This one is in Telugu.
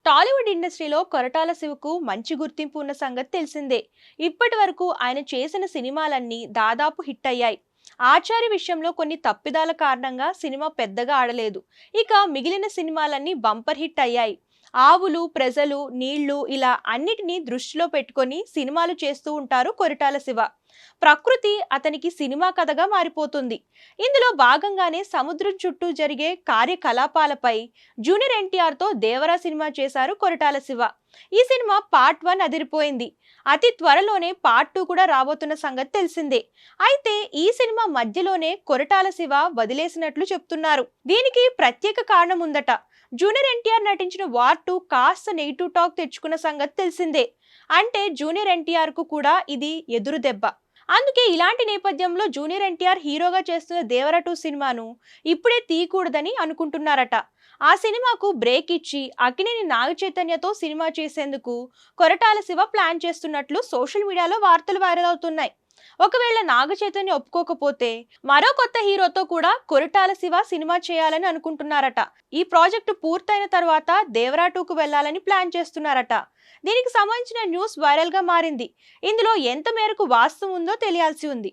టాలీవుడ్ ఇండస్ట్రీలో కొరటాల శివకు మంచి గుర్తింపు ఉన్న సంగతి తెలిసిందే. ఇప్పటి వరకు ఆయన చేసిన సినిమాలన్నీ దాదాపు హిట్ అయ్యాయి. ఆచారి విషయంలో కొన్ని తప్పిదాల కారణంగా సినిమా పెద్దగా ఆడలేదు. ఇక మిగిలిన సినిమాలన్నీ బంపర్ హిట్ అయ్యాయి. ఆవులు, ప్రజలు, నీళ్లు ఇలా అన్నిటినీ దృష్టిలో పెట్టుకొని సినిమాలు చేస్తూ ఉంటారు కొరటాల శివ. ప్రకృతి అతనికి సినిమా కథగా మారిపోతుంది. ఇందులో భాగంగానే సముద్రం చుట్టూ జరిగే కార్యకలాపాలపై జూనియర్ ఎన్టీఆర్తో దేవరా సినిమా చేశారు కొరటాల శివ. ఈ సినిమా పార్ట్ 1 అదిరిపోయింది. అతి త్వరలోనే పార్ట్ 2 కూడా రాబోతున్న సంగతి తెలిసిందే. అయితే ఈ సినిమా మధ్యలోనే కొరటాల శివ వదిలేసినట్లు చెప్తున్నారు. దీనికి ప్రత్యేక కారణం ఉందట. జూనియర్ ఎన్టీఆర్ నటించిన వార్ 2 కాస్త నెగిటివ్ టాక్ తెచ్చుకున్న సంగతి తెలిసిందే. అంటే జూనియర్ ఎన్టీఆర్ కు కూడా ఇది ఎదురు దెబ్బ. అందుకే ఇలాంటి నేపథ్యంలో జూనియర్ ఎన్టీఆర్ హీరోగా చేస్తున్న దేవర 2 సినిమాను ఇప్పుడే తీయకూడదని అనుకుంటున్నారట. ఆ సినిమాకు బ్రేక్ ఇచ్చి అక్కినేని నాగ చైతన్యతో సినిమా చేసేందుకు కొరటాల శివ ప్లాన్ చేస్తున్నట్లు సోషల్ మీడియాలో వార్తలు వైరల్ అవుతున్నాయి. ఒకవేళ నాగ చైతన్య ఒప్పుకోకపోతే మరో కొత్త హీరోతో కూడా కొరటాల శివ సినిమా చేయాలని అనుకుంటున్నారట. ఈ ప్రాజెక్టు పూర్తయిన తర్వాత దేవరా 2కు వెళ్లాలని ప్లాన్ చేస్తున్నారట. దీనికి సంబంధించిన న్యూస్ వైరల్ గా మారింది. ఇందులో ఎంత మేరకు వాస్తవం ఉందో తెలియాల్సి ఉంది.